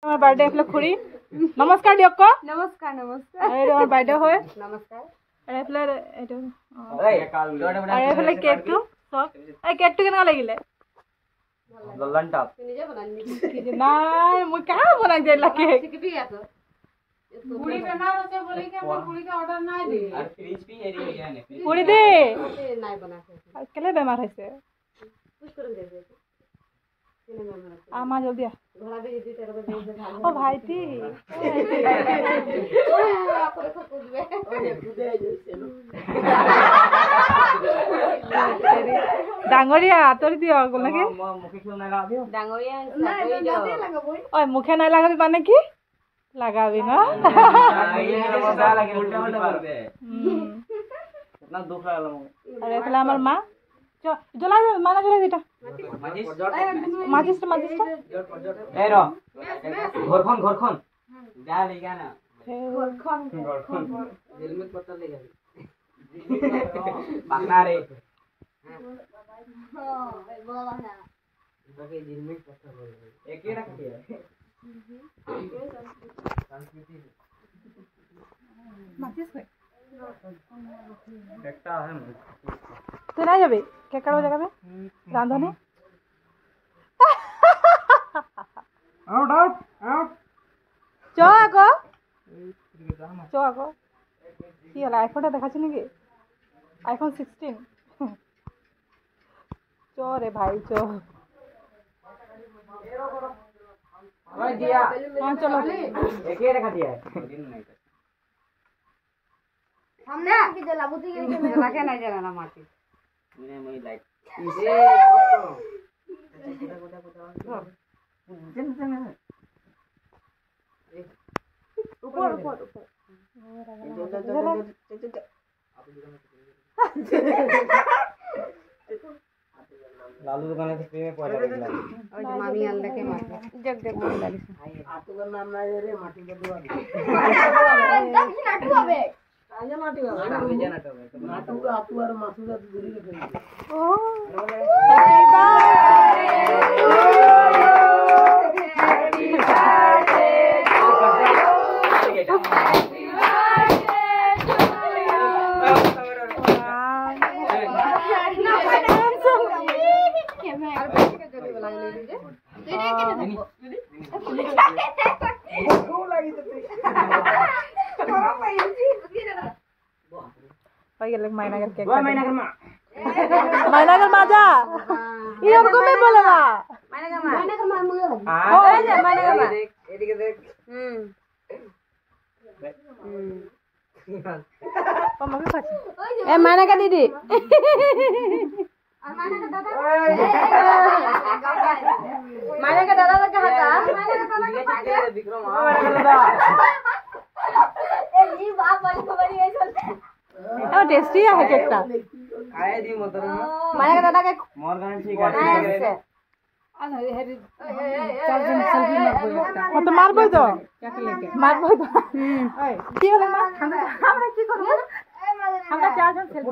আমার বার্থডে এফালে খুড়ী নমস্কাৰ দিয়ক ক নমস্কাৰ নমস্কাৰ আৰু আমাৰ বাইদেউ হয় নমস্কাৰ আৰু এফালে এইটো আৰু এফালে কেকটো চব এই কেকটো কেনেকুৱা লাগিলে লল্লান টপ নিজে বনালি নাই মই কাঁ বনাই দিলা কেক শিকিবি আছে বুড়ি বেমার হচ্ছে বলি কি আমরা বুড়িকে অর্ডার নাই দি আর ফ্রিজ পি এরি এরিয়া নে পুৰি দে নাই বনাছে কেলে বেমাৰ হৈছে পুশ করে দে দে কেনে বেমার আছে আমা জলদি আ ঘোড়া भी दे तेरे को दे दे ও ভাইটি আপরে তো কুদবে ডাঙৰীয়া আঁতৰি দিয় লাগে মুখে খেল না লাগা দিও ডাঙরিয়া নাই দাঁতে লাগাবই ঐ মুখে নাই লাগাবি মানে কি লাগাবি না এই মজা লাগে উল্টা উল্টা করবে কিतना দুঃখ লাগলো আৰু এফালে আমাৰ মা জ্বলাই দে মানা জ্বলাই দিটা মাজিসটা এই র ঘরখন যা লেগা না ঘরখন হেলমেট পত্তা লেগা বাকনা রে হ্যাঁ বলা না বাকি হেলমেট পত্তা বলে একে রাখতে संस्कृति মাজিস কই देखता है তুই নাই যাবি কেক কাটিব জাগাবে ৰান্ধনি आउट চ আকৌ কি হল আইফোনটা দেখাচ্ছি নাকি আইফোন 16 চ রে ভাই চ भाई दिया हाँ चलो एक ही रखा दिया है दिन नहीं हमने की जला बुती के रखे नहीं जला ना माटी मैंने मैं लाइट ये ऊपर ऊपर ऊपर लालू दुकान से फ्री में पहुंचा दिला और मामी अल्लाह के माटी जग जग बोल डाली आतु का नाम ना रे माटी के दुआ एकदम नाटू হবে आजा माटी का आजा नाटू का आतु और मासू का दूरी के ओ हैप्पी मायनागर केक मायनागर माजा ये हमको मैं बोलेला माने का मां मुझे लगी हां माने का मां एदिके देख मम्मी खाची ए माने का दीदी माने का दादा माने का दादा का हाथा माने का दादा का पाटे विक्रम हां दादा ए जी बाप बड़ी है चल ओ टेस्टी है केकटा आए दी मोहतरम माने का दादा का मोर गाने ठीक है मत मारबो तो मारबो तो কি হলো মা আমরা কি করব আমরা চারজন খেলবো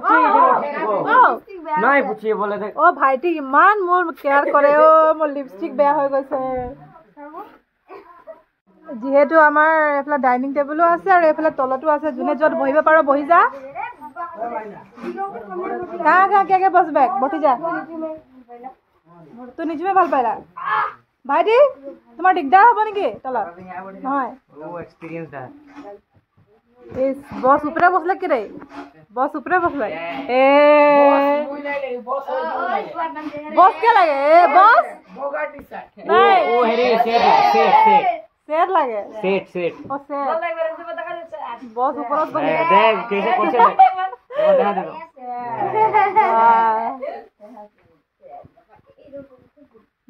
নাই পুছিয়ে বলে দে ও ভাইটি ইমান মোর কেয়ার কৰে ও মোর লিপস্টিক বেয়া হৈ গৈছে যেহেতু আমাৰ এফালে ডাইনিং টেবুলো আছে আৰু এফালে তলতো আছে যোনে যত বহিব পাৰো বহি যা কে বসবে বঠি যা তুই নিজে ভাল পাইলা ভাইটি তোমাৰ দিগদাৰ হ'ব নেকি তলত নহয় वो एक्सपीरियंस है इस बॉस ऊपर बसले कि रे बॉस ऊपर बसले ए बॉस क्या लगे ए बॉस नहीं वो हेरी सेट शेर लगे सेट ओ शेर बॉस ऊपर बसले देख कैसे पहुंचे वो देखा देखो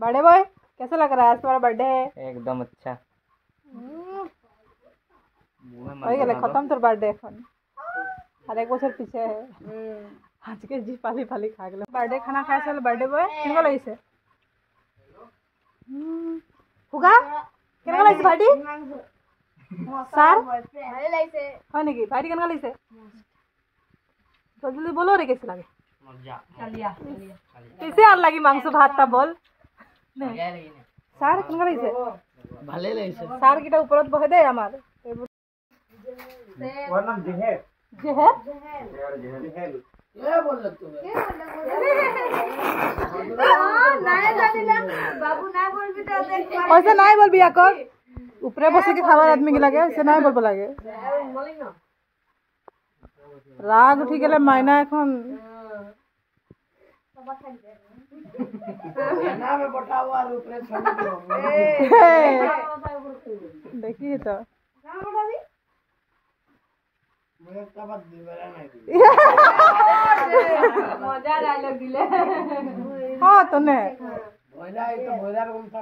बड़े बॉय कैसा लग रहा है आज तुम्हारा बर्थडे है एकदम अच्छा हो गया खत्म তোর বার্থডে এখন আর এক বছর পিছে আজকে জি পালি পালি খা গেল বার্থডে খানা খাইছিল বার্থডে বয় কেনেকুৱা লাগিছে হুগা কেনেকুৱা লাগিছে ভাইটি স্যার ভালো লাগছে হয় নেকি ভাইটি কেনেকুৱা লাগিছে জলদি বলো রে কেসে লাগে मजा चलिया कैसे আর লাগি মাংস ভাতটা বল স্যার কেনেকুৱা লাগিছে ভালে লাগিছে সার কিটা উপরত বহে দে আমার ওর নাম জেহের জেহের জেহের এ বলল তুমি बाबू ना बोल भी तो देख ऐसे नहीं बोलबी आकर ऊपरे बसे के खावर आदमी के लगे ऐसे नहीं बोलबो लागे বলি না राग उठी गेले मायना এখন एना में बैठाओ और ऊपर छोड़ दो देखिए तो मुझे का बात दिलवाना नहीं মজা ডায়লগ দিলে हां तो ने भोला है तो भोला रूम था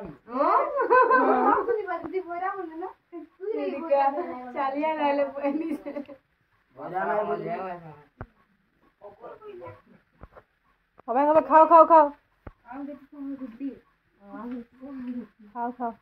सुनी बात दी बोरा बोले ना तू ही চালিয়া ডায়লগ এনি भोला नहीं बोल अब खाओ खाओ खाओ खाओ खाओ